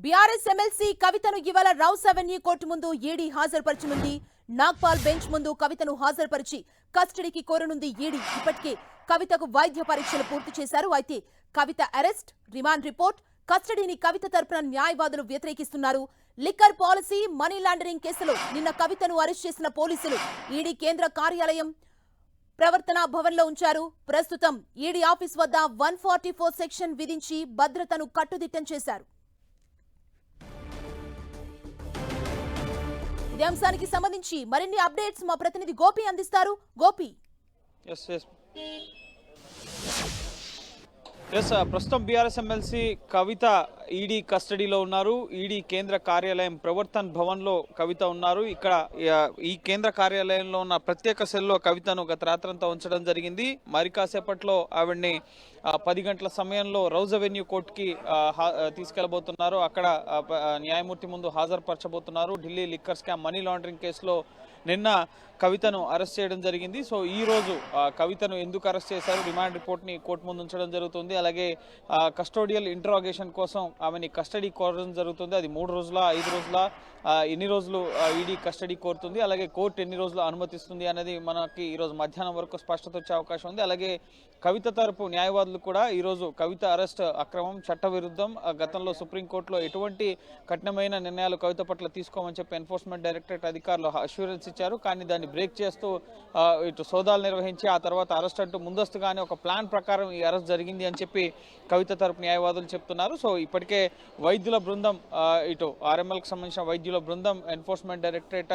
BRS MLC కవితను ఇవాళ rows avenue court ముందు ఈడీ హాజరుపరచనుంది. నాగ్పాల్ బెంచ్ ముందు కవితను హాజరుపరిచి కస్టడీకి కోరనుంది ఈడీ. ఇప్పటికే కవితకు వైద్య పరీక్షలు పూర్తి చేశారు. అయితే కవిత అరెస్ట్, రిమాండ్ రిపోర్ట్, కస్టడీని కవిత తరపున న్యాయవాదులు వ్యతిరేకిస్తున్నారు. లిక్కర్ పాలసీ, మనీ లాండరింగ్ కేసులో నిన్న కవితను అరెస్ట్ చేసిన పోలీసులు ఈడీ కేంద్ర కార్యాలయం ప్రవర్తన భవన్ లో ఉంచారు. ప్రస్తుతం ఈడీ ఆఫీస్ వద్ద 144 సెక్షన్ విధించి భద్రతను కట్టుదిట్టం చేశారు. ఇదే అంశానికి సంబంధించి మరిన్ని అప్డేట్స్ మా ప్రతినిధి గోపి అందిస్తారు. గోపి, ప్రస్తుతం బీఆర్ఎస్ ఎమ్మెల్సీ కవిత ఈడీ కస్టడీలో ఉన్నారు. ఈడీ కేంద్ర కార్యాలయం ప్రవర్తన్ భవన్ లో కవిత ఉన్నారు. ఇక్కడ ఈ కేంద్ర కార్యాలయంలో ఉన్న ప్రత్యేక సెల్లో కవితను గత రాత్రంతా ఉంచడం జరిగింది. మరి కాసేపట్లో ఆవిడ్ని 10 గంటల సమయంలో రౌజ్ అవెన్యూ కోర్టుకి తీసుకెళ్లబోతున్నారు. అక్కడ న్యాయమూర్తి ముందు హాజరుపరచబోతున్నారు. Delhi liquor scam, money laundering కేసులో నిన్న కవితను అరెస్ట్ చేయడం జరిగింది. సో ఈ రోజు కవితను ఎందుకు అరెస్ట్ చేశారు, రిమాండ్ రిపోర్ట్ ని కోర్టు ముందు ఉంచడం జరుగుతుంది. అలాగే కస్టోడియల్ ఇంటరాగేషన్ కోసం ఆమెని కస్టడీ కోరడం జరుగుతుంది. అది 3 రోజుల 5 రోజుల ఎన్ని రోజులు ఈడీ కస్టడీ కోరుతుంది, అలాగే కోర్టు ఎన్ని రోజులు అనుమతిస్తుంది అనేది మనకి ఈరోజు మధ్యాహ్నం వరకు స్పష్టత వచ్చే అవకాశం ఉంది. అలాగే కవిత తరపు న్యాయవాదులు కూడా ఈరోజు కవిత అరెస్ట్ అక్రమం, చట్టవిరుద్ధం, గతంలో సుప్రీంకోర్టులో ఎటువంటి కఠినమైన నిర్ణయాలు కవిత పట్ల తీసుకోమని చెప్పి ఎన్ఫోర్స్మెంట్ డైరెక్టరేట్ అధికారులు అష్యూరెన్స్ ఇచ్చారు. కానీ దాన్ని బ్రేక్ చేస్తూ ఇటు సోదాలు నిర్వహించి ఆ తర్వాత అరెస్ట్ అంటూ ముందస్తుగానే ఒక ప్లాన్ ప్రకారం ఈ అరెస్ట్ జరిగింది అని చెప్పి కవిత తరపు న్యాయవాదులు చెప్తున్నారు. సో ఇప్పటికే వైద్యుల బృందం, ఇటు ఆర్ఎంఎల్కి సంబంధించిన వైద్యుల బృందం ఎన్ఫోర్స్మెంట్ డైరెక్టరేట్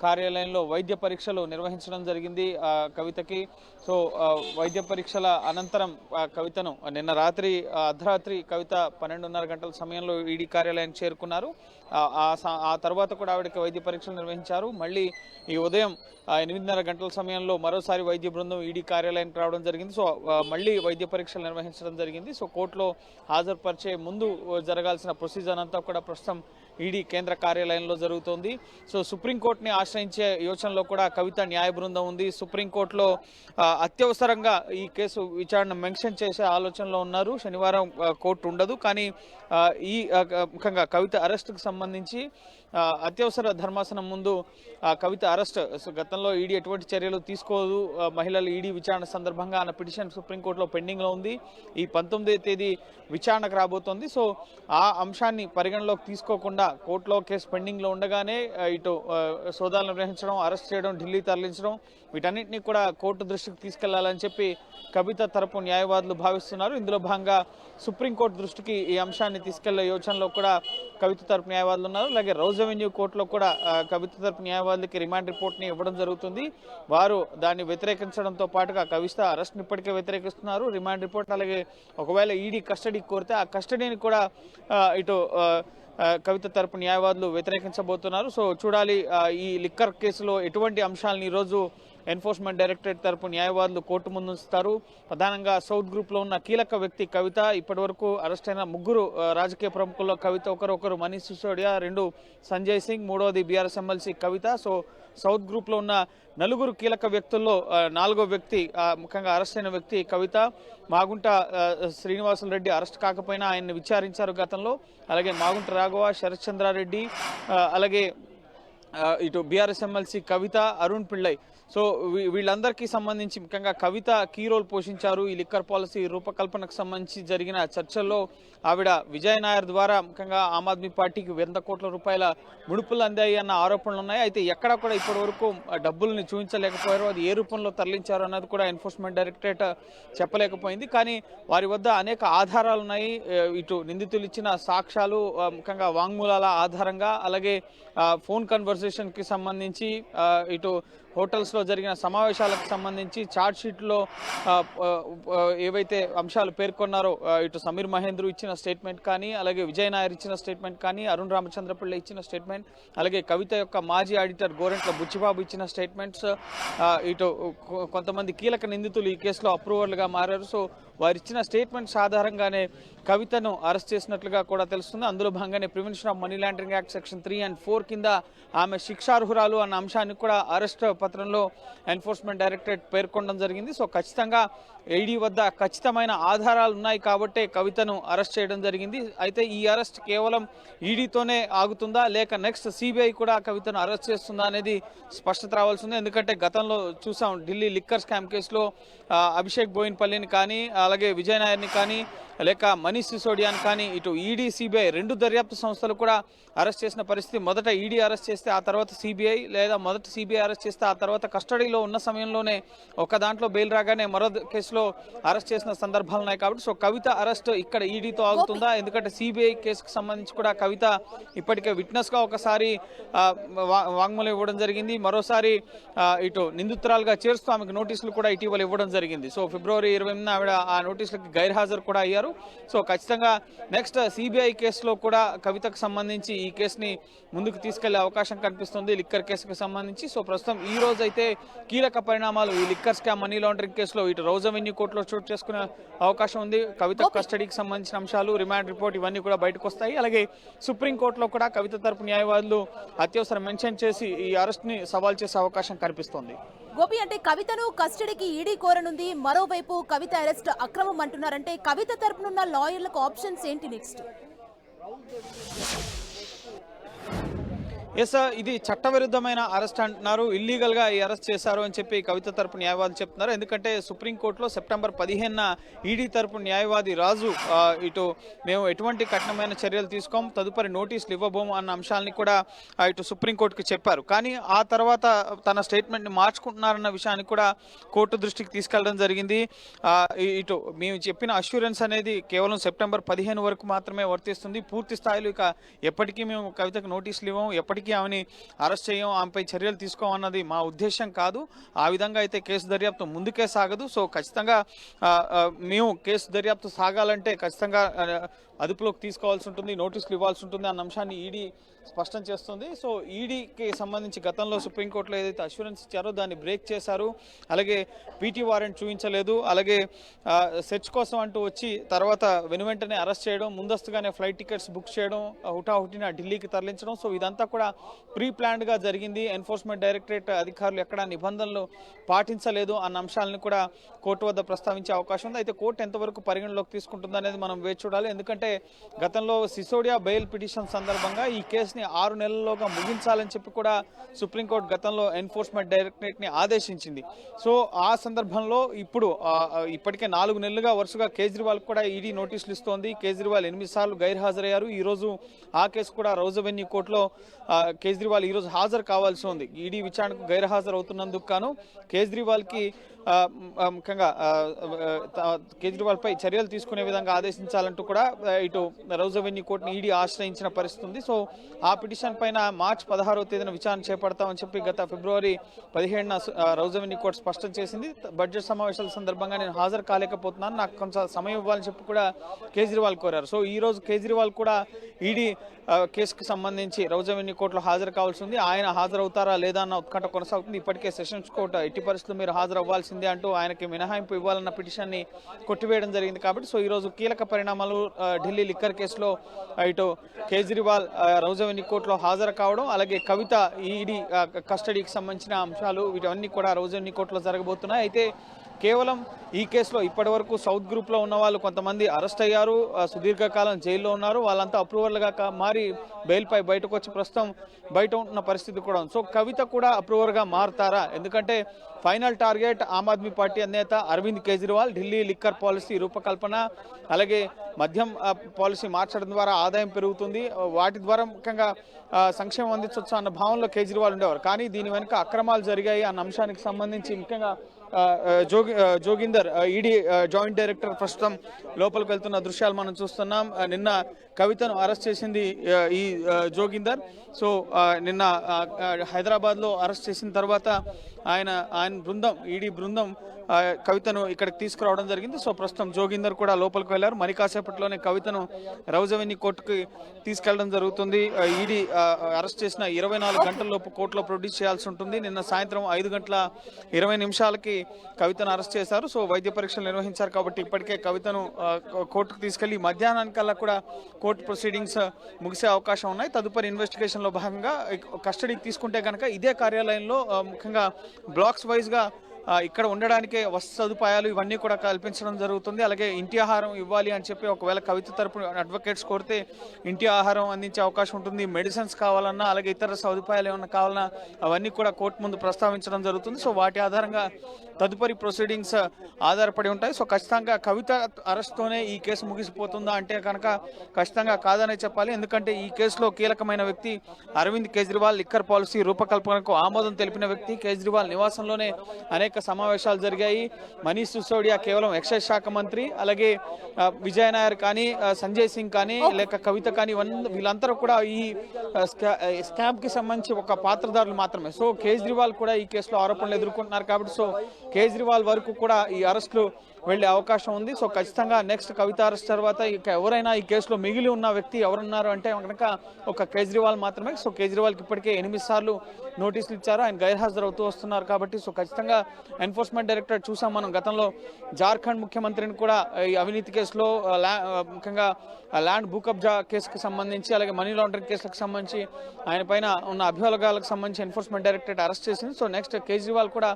కార్యాలయంలో వైద్య పరీక్షలు నిర్వహించడం జరిగింది కవితకి. సో వైద్య పరీక్షల అనంతరం కవితను నిన్న రాత్రి అర్ధరాత్రి కవిత 12:30 గంటల సమయంలో ఈడీ కార్యాలయానికి చేరుకున్నారు. ఆ తర్వాత కూడా ఆవిడకి వైద్య పరీక్షలు నిర్వహించారు. మళ్ళీ ఈ ఉదయం 8:30 గంటల సమయంలో మరోసారి వైద్య బృందం ఈడీ కార్యాలయానికి రావడం జరిగింది. సో మళ్ళీ వైద్య పరీక్షలు నిర్వహించడం జరిగింది. సో కోర్టులో హాజరుపరిచే ముందు జరగాల్సిన ప్రొసీజర్ అంతా కూడా ప్రస్తుతం ఈడీ కేంద్ర కార్యాలయంలో జరుగుతోంది. సో సుప్రీంకోర్టుని ఆశ్రయించే యోచనలో కూడా కవిత న్యాయ బృందం ఉంది. సుప్రీంకోర్టులో అత్యవసరంగా ఈ కేసు విచారణ మెన్షన్ చేసే ఆలోచనలో ఉన్నారు. శనివారం కోర్టు ఉండదు, కానీ ఈ ముఖ్యంగా కవిత అరెస్టుకు సంబంధించి అత్యవసర ధర్మాసనం ముందు కవిత అరెస్ట్, గతంలో ఈడీ ఎటువంటి చర్యలు తీసుకోదు, మహిళల ఈడీ విచారణ సందర్భంగా అన్న పిటిషన్ సుప్రీంకోర్టులో పెండింగ్లో ఉంది. ఈ 19వ తేదీ విచారణకు రాబోతోంది. సో ఆ అంశాన్ని పరిగణలోకి తీసుకోకుండా కోర్టులో కేసు పెండింగ్లో ఉండగానే ఇటు సోదాలు నిర్వహించడం, అరెస్ట్ చేయడం, ఢిల్లీ తరలించడం, వీటన్నిటినీ కూడా కోర్టు దృష్టికి తీసుకెళ్లాలని చెప్పి కవిత తరపు న్యాయవాదులు భావిస్తున్నారు. ఇందులో భాగంగా సుప్రీంకోర్టు దృష్టికి ఈ అంశాన్ని తీసుకెళ్లే యోచనలో కూడా కవిత తరపు న్యాయవాదులు ఉన్నారు. అలాగే రౌజ్ అవెన్యూ కోర్టులో కూడా కవిత తరపు న్యాయవాదులకి రిమాండ్ రిపోర్ట్ని ఇవ్వడం జరుగుతుంది. వారు దాన్ని వ్యతిరేకించడంతో పాటుగా కవిత అరెస్ట్ని ఇప్పటికే వ్యతిరేకిస్తున్నారు. రిమాండ్ రిపోర్ట్, అలాగే ఒకవేళ ఈడీ కస్టడీ కోరితే ఆ కస్టడీని కూడా ఇటు కవిత తరపు న్యాయవాదులు వ్యతిరేకించబోతున్నారు. సో చూడాలి ఈ లిక్కర్ కేసులో ఎటువంటి అంశాలను ఈరోజు ఎన్ఫోర్స్మెంట్ డైరెక్టరేట్ తరపు న్యాయవాదులు కోర్టు ముందు ఉంచుతారు. ప్రధానంగా సౌత్ గ్రూప్లో ఉన్న కీలక వ్యక్తి కవిత, ఇప్పటి వరకు అరెస్ట్ అయిన 3 రాజకీయ ప్రముఖుల్లో కవిత ఒకరు మనీష్ సిసోడియా, 2 సంజయ్ సింగ్, 3వది బీఆర్ఎస్ ఎమ్మెల్సీ కవిత. సో సౌత్ గ్రూప్లో ఉన్న 4 కీలక వ్యక్తుల్లో 4వ వ్యక్తి, ముఖ్యంగా అరెస్ట్ అయిన వ్యక్తి కవిత. మాగుంట శ్రీనివాసులు రెడ్డి అరెస్ట్ కాకపోయినా ఆయన్ని విచారించారు గతంలో. అలాగే మాగుంట రాఘవ, శరత్ చంద్రారెడ్డి, అలాగే ఇటు బీఆర్ఎస్ ఎమ్మెల్సీ కవిత, అరుణ్ పిళ్ళై. సో వీళ్ళందరికీ సంబంధించి ముఖ్యంగా కవిత కీ రోల్ పోషించారు. ఈ లిక్కర్ పాలసీ రూపకల్పనకు సంబంధించి జరిగిన చర్చల్లో ఆవిడ విజయ్ నాయర్ ద్వారా ముఖ్యంగా ఆమ్ ఆద్మీ పార్టీకి 100 కోట్ల రూపాయల ముడుపులు అందాయి అన్న ఆరోపణలు ఉన్నాయి. అయితే ఎక్కడ కూడా ఇప్పటి వరకు డబ్బుల్ని చూపించలేకపోయారు. అది ఏ రూపంలో తరలించారు అన్నది కూడా ఎన్ఫోర్స్మెంట్ డైరెక్టరేట్ చెప్పలేకపోయింది. కానీ వారి వద్ద అనేక ఆధారాలు ఉన్నాయి. ఇటు నిందితులు ఇచ్చిన సాక్ష్యాలు, ముఖ్యంగా వాంగ్మూలాల ఆధారంగా, అలాగే ఫోన్ కన్వర్సేషన్కి సంబంధించి, ఇటు హోటల్స్లో జరిగిన సమావేశాలకు సంబంధించి ఛార్జ్ షీట్లో ఏవైతే అంశాలు పేర్కొన్నారో, ఇటు సమీర్ మహేంద్రు ఇచ్చిన స్టేట్మెంట్ కానీ, అలాగే విజయ్ నాయర్ ఇచ్చిన స్టేట్మెంట్ కానీ, అరుణ్ రామచంద్రపిళ్ళ ఇచ్చిన స్టేట్మెంట్, అలాగే కవిత యొక్క మాజీ ఆడిటర్ గోరెంట్ల బుచ్చిబాబు ఇచ్చిన స్టేట్మెంట్స్, ఇటు కొంతమంది కీలక నిందితులు ఈ కేసులో అప్రూవర్లుగా మారారు. సో వారు ఇచ్చిన స్టేట్మెంట్స్ ఆధారంగానే కవితను అరెస్ట్ చేసినట్లుగా కూడా తెలుస్తుంది. అందులో భాగంగానే prevention of money laundering act section 3 and 4 కింద ఆమె శిక్షార్హురాలు అన్న అంశాన్ని కూడా అరెస్ట్ పత్రంలో ఎన్ఫోర్స్మెంట్ డైరెక్టరేట్ పేర్కొనడం జరిగింది. సో ఖచ్చితంగా ఈడీ వద్ద ఖచ్చితమైన ఆధారాలు ఉన్నాయి కాబట్టే కవితను అరెస్ట్ చేయడం జరిగింది. అయితే ఈ అరెస్ట్ కేవలం ఈడీతోనే ఆగుతుందా లేక నెక్స్ట్ సిబిఐ కూడా కవితను అరెస్ట్ చేస్తుందా అనేది స్పష్టత రావాల్సింది. ఎందుకంటే గతంలో చూసాం ఢిల్లీ లిక్కర్ స్కామ్ కేసులో అభిషేక్ బోయిన్పల్లిని కానీ అలాగే విజయ్ నాయర్ని కానీ లేక మనీష్ సిసోడియాని కానీ ఇటు ఈడీ సిబిఐ రెండు దర్యాప్తు సంస్థలు కూడా అరెస్ట్ చేసిన పరిస్థితి. మొదట ఈడీ అరెస్ట్ చేస్తే ఆ తర్వాత సిబిఐ, లేదా మొదట సిబిఐ అరెస్ట్ చేస్తే ఆ తర్వాత కస్టడీలో ఉన్న సమయంలోనే ఒక దాంట్లో బెయిల్ రాగానే మరో కేసులో అరెస్ట్ చేసిన సందర్భాలు ఉన్నాయి. కాబట్టి సో కవిత అరెస్ట్ ఇక్కడ ఈడీతో ఆగుతుందా? ఎందుకంటే సిబిఐ కేసుకు సంబంధించి కూడా కవిత ఇప్పటికే విట్నెస్గా ఒకసారి వాంగ్మూలం ఇవ్వడం జరిగింది, మరోసారి ఇటు నిందితురాలుగా చేరుస్తూ ఆమెకు నోటీసులు కూడా ఇటీవల ఇవ్వడం జరిగింది. సో ఫిబ్రవరి 20న ఆవిడ ఆ నోటీసులకి గైర్హాజరు కూడా అయ్యారు. సో ఖచ్చితంగా నెక్స్ట్ సిబిఐ కేసులో కూడా కవితకు సంబంధించి ఈ కేసుని ముందుకు తీసుకెళ్లే అవకాశం కనిపిస్తుంది లిక్కర్ కేసుకు సంబంధించి. సో ప్రస్తుతం ఈ రోజు అయితే కీలక పరిణామాలు ఈ లిక్కర్ స్కామ్ మనీ లాండరింగ్ కేసులో ఇటు రౌజ్ అవెన్యూ కోర్టులో చోటు చేసుకునే అవకాశం ఉంది. కవిత కస్టడీకి సంబంధించిన అంశాలు, రిమాండ్ రిపోర్ట్ ఇవన్నీ కూడా బయటకు వస్తాయి. అలాగే సుప్రీంకోర్టులో కూడా కవిత తరపు న్యాయవాదులు అత్యవసరం మెన్షన్ చేసి ఈ అరెస్ట్ ని సవాల్ చేసే అవకాశం కనిపిస్తోంది. గోపి, అంటే కవితను కస్టడీకి ఈడీ కోరనుంది, మరోవైపు కవిత అరెస్ట్ అక్రమం అంటున్నారంటే కవిత తరపునున్న లాయర్లకు ఆప్షన్స్ ఏంటి నెక్స్ట్? ఎస్, ఇది చట్టవిరుద్ధమైన అరెస్ట్ అంటున్నారు. ఇల్లీగల్గా ఈ అరెస్ట్ చేశారు అని చెప్పి కవిత తరపు న్యాయవాది చెప్తున్నారు. ఎందుకంటే సుప్రీంకోర్టులో సెప్టెంబర్ 15న ఈడీ తరపు న్యాయవాది రాజు ఇటు మేము ఎటువంటి కఠినమైన చర్యలు తీసుకోం, తదుపరి నోటీసులు ఇవ్వబోము అన్న అంశాలని కూడా ఇటు సుప్రీంకోర్టుకి చెప్పారు. కానీ ఆ తర్వాత తన స్టేట్మెంట్ని మార్చుకుంటున్నారన్న విషయాన్ని కూడా కోర్టు దృష్టికి తీసుకెళ్లడం జరిగింది. ఇటు మేము చెప్పిన అష్యూరెన్స్ అనేది కేవలం సెప్టెంబర్ 15 వరకు మాత్రమే వర్తిస్తుంది. పూర్తి స్థాయిలో ఇక ఎప్పటికీ మేము కవితకు నోటీసులు ఇవ్వం, ఎప్పటికీ ఆమెని అరెస్ట్ చేయం, ఆమెపై చర్యలు తీసుకోమన్నది మా ఉద్దేశం కాదు. ఆ విధంగా అయితే కేసు దర్యాప్తు ముందుకే సాగదు. సో ఖచ్చితంగా మేము కేసు దర్యాప్తు సాగాలంటే ఖచ్చితంగా అదుపులోకి తీసుకోవాల్సి ఉంటుంది, నోటీసులు ఇవ్వాల్సి ఉంటుంది అన్న అంశాన్ని ఈడీ స్పష్టం చేస్తుంది. సో ఈడీకి సంబంధించి గతంలో సుప్రీంకోర్టులో ఏదైతే అష్యూరెన్స్ ఇచ్చారో దాన్ని బ్రేక్ చేశారు. అలాగే పీటీ వారెంట్ చూపించలేదు, అలాగే సెర్చ్ కోసం అంటూ వచ్చి తర్వాత వెనువెంటనే అరెస్ట్ చేయడం, ముందస్తుగానే ఫ్లైట్ టికెట్స్ బుక్ చేయడం, హుటాహుటిన ఢిల్లీకి తరలించడం. సో ఇదంతా కూడా ప్రీ ప్లాన్డ్గా జరిగింది. ఎన్ఫోర్స్మెంట్ డైరెక్టరేట్ అధికారులు ఎక్కడా నిబంధనలు పాటించలేదు అన్న అంశాలను కూడా కోర్టు వద్ద ప్రస్తావించే అవకాశం ఉంది. అయితే కోర్టు ఎంతవరకు పరిగణలోకి తీసుకుంటుంది అనేది మనం వేచి చూడాలి. ఎందుకంటే గతంలో సిసోడియా బెయిల్ పిటిషన్ సందర్భంగా ఈ కేసుని 6 నెలల్లోగా ముగించాలని చెప్పి కూడా సుప్రీంకోర్టు గతంలో ఎన్ఫోర్స్మెంట్ డైరెక్టరేట్ని ఆదేశించింది. సో ఆ సందర్భంలో ఇప్పటికే 4 నెలలుగా వరుసగా కేజ్రీవాల్ కూడా ఈడీ నోటీసులు ఇస్తోంది. కేజ్రీవాల్ 8 సార్లు గైర్హాజరయ్యారు. ఈరోజు ఆ కేసు కూడా రౌజ్ అవెన్యూ కోర్టులో కేజ్రీవాల్ ఈరోజు హాజరు కావాల్సి ఉంది. ఈడీ విచారణకు గైర్హాజరు అవుతున్నందుకు గాను కేజ్రీవాల్కి ముఖ్యంగా కేజ్రీవాల్ పై చర్యలు తీసుకునే విధంగా ఆదేశించాలంటూ కూడా ఇటు రౌజ్ అవెన్యూ కోర్టుని ఈడీ ఆశ్రయించిన పరిస్థితి ఉంది. సో ఆ పిటిషన్ పైన మార్చి 16వ తేదీన విచారణ చేపడతామని చెప్పి గత ఫిబ్రవరి 17న రౌజ్ అవెన్యూ కోర్టు స్పష్టం చేసింది. బడ్జెట్ సమావేశాల సందర్భంగా నేను హాజరు కాలేకపోతున్నాను, నాకు కొంచెం సమయం ఇవ్వాలని చెప్పి కూడా కేజ్రీవాల్ కోరారు. సో ఈ రోజు కేజ్రీవాల్ కూడా ఈడీ కేసుకు సంబంధించి రౌజ్ అవెన్యూ కోర్టులో హాజరు కావాల్సి ఉంది. ఆయన హాజరవుతారా లేదా అన్న ఉత్కంఠ కొనసాగుతుంది. ఇప్పటికే సెషన్స్ కోర్టు ఎట్టి పరిస్థితుల్లో మీరు హాజరు అవ్వాల్సిందే అంటూ ఆయనకి మినహాయింపు ఇవ్వాలన్న పిటిషన్ని కొట్టివేయడం జరిగింది. కాబట్టి సో ఈరోజు కీలక పరిణామాలు ఢిల్లీ లిక్కర్ కేసులో ఇటు కేజ్రీవాల్ రౌజ్ అవెన్యూ కోర్టులో హాజరు కావడం, అలాగే కవిత ఈడీ కస్టడీకి సంబంధించిన అంశాలు వీటన్నీ కూడా రౌజ్ అవెన్యూ కోర్టులో జరగబోతున్నాయి. అయితే కేవలం ఈ కేసులో ఇప్పటి సౌత్ గ్రూప్లో ఉన్న వాళ్ళు కొంతమంది అరెస్ట్ అయ్యారు, సుదీర్ఘకాలం జైల్లో ఉన్నారు. వాళ్ళంతా అప్రూవర్లుగా మారి బెయిల్పై బయటకు వచ్చి ప్రస్తుతం బయట ఉంటున్న పరిస్థితి కూడా ఉంది. సో కవిత కూడా అప్రూవర్గా మారుతారా? ఎందుకంటే final target Aam Aadmi party అధినేత అరవింద్ కేజ్రీవాల్. ఢిల్లీ లిక్కర్ పాలసీ రూపకల్పన, అలాగే మద్యం పాలసీ మార్చడం ద్వారా ఆదాయం పెరుగుతుంది, వాటి ద్వారా ముఖ్యంగా సంక్షేమం అందించవచ్చు అన్న భావనలో కేజ్రీవాల్ ఉండేవారు. కానీ దీని వెనుక అక్రమాలు జరిగాయి అన్న అంశానికి సంబంధించి ముఖ్యంగా జోగిందర్ ఈడీ జాయింట్ డైరెక్టర్ ప్రస్తుతం లోపలికి వెళ్తున్న దృశ్యాలు మనం చూస్తున్నాం. నిన్న కవితను అరెస్ట్ చేసింది ఈ జోగిందర్. సో నిన్న హైదరాబాద్లో అరెస్ట్ చేసిన తర్వాత ఆయన బృందం, ఈడీ బృందం కవితను ఇక్కడికి తీసుకురావడం జరిగింది. సో ప్రస్తుతం జోగిందర్ కూడా లోపలికి వెళ్ళారు. మరి కాసేపట్లోనే కవితను రౌజ్ అవెన్యూ కోర్టుకి తీసుకెళ్లడం జరుగుతుంది. ఈడీ అరెస్ట్ చేసిన 24 గంటల్లోపు కోర్టులో ప్రొడ్యూస్ చేయాల్సి ఉంటుంది. నిన్న సాయంత్రం 5:20 కవితను అరెస్ట్ చేశారు. సో వైద్య పరీక్షలు నిర్వహించారు కాబట్టి ఇప్పటికే కవితను కోర్టుకు తీసుకెళ్లి మధ్యాహ్నానికల్లా కూడా కోర్టు ప్రొసీడింగ్స్ ముగిసే అవకాశం ఉన్నాయి. తదుపరి ఇన్వెస్టిగేషన్లో భాగంగా కస్టడీకి తీసుకుంటే కనుక ఇదే కార్యాలయంలో ముఖ్యంగా బ్లాక్స్ వైజ్గా ఇక్కడ ఉండడానికి వసతి సదుపాయాలు ఇవన్నీ కూడా కల్పించడం జరుగుతుంది. అలాగే ఇంటి ఆహారం ఇవ్వాలి అని చెప్పి ఒకవేళ కవిత తరపున అడ్వకేట్స్ కోరితే ఇంటి ఆహారం అందించే అవకాశం ఉంటుంది. మెడిసిన్స్ కావాలన్నా అలాగే ఇతర సదుపాయాలు ఏమన్నా కావాలన్నా అవన్నీ కూడా కోర్టు ముందు ప్రస్తావించడం జరుగుతుంది. సో వాటి ఆధారంగా తదుపరి ప్రొసీడింగ్స్ ఆధారపడి ఉంటాయి. సో ఖచ్చితంగా కవిత అరెస్ట్తోనే ఈ కేసు ముగిసిపోతుందా అంటే కనుక ఖచ్చితంగా కాదనే చెప్పాలి. ఎందుకంటే ఈ కేసులో కీలకమైన వ్యక్తి అరవింద్ కేజ్రీవాల్. లిక్కర్ పాలసీ రూపకల్పనకు ఆమోదం తెలిపిన వ్యక్తి. కేజ్రీవాల్ నివాసంలోనే అనేక సమావేశాలు జరిగాయి. మనీష్ సిసోడియా కేవలం ఎక్సైజ్ శాఖ మంత్రి, అలాగే విజయ్ నాయర్ కానీ సంజయ్ సింగ్ కానీ లేక కవిత కానీ వీళ్ళందరూ కూడా ఈ స్కామ్ కి సంబంధించి ఒక పాత్రధారులు మాత్రమే. సో కేజ్రీవాల్ కూడా ఈ కేసులో ఆరోపణలు ఎదుర్కొంటున్నారు కాబట్టి సో కేజ్రీవాల్ వరకు కూడా ఈ అరెస్టులు వెళ్లే అవకాశం ఉంది. సో ఖచ్చితంగా నెక్స్ట్ కవిత అరెస్ట్ తర్వాత ఇక ఎవరైనా ఈ కేసులో మిగిలి ఉన్న వ్యక్తి ఎవరున్నారు అంటే కనుక ఒక కేజ్రీవాల్ మాత్రమే. సో కేజ్రీవాల్కి ఇప్పటికే 8 సార్లు నోటీసులు ఇచ్చారు. ఆయన గైర్హాజరు అవుతూ వస్తున్నారు కాబట్టి సో ఖచ్చితంగా ఎన్ఫోర్స్మెంట్ డైరెక్టరేట్ చూసాం మనం గతంలో జార్ఖండ్ ముఖ్యమంత్రిని కూడా ఈ అవినీతి కేసులో ముఖ్యంగా ల్యాండ్ భూ కబ్జా కేసుకు సంబంధించి అలాగే మనీ లాండరింగ్ కేసులకు సంబంధించి ఆయన పైన ఉన్న అభియోగాలకు సంబంధించి ఎన్ఫోర్స్మెంట్ డైరెక్టరేట్ అరెస్ట్ చేసింది. సో నెక్స్ట్ కేజ్రీవాల్ కూడా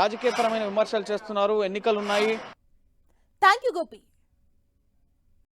రాజకీయపరమైన విమర్శలు చేస్తున్నారు. ఎన్నికలు ఉన్నాయి. Thank you Gopi.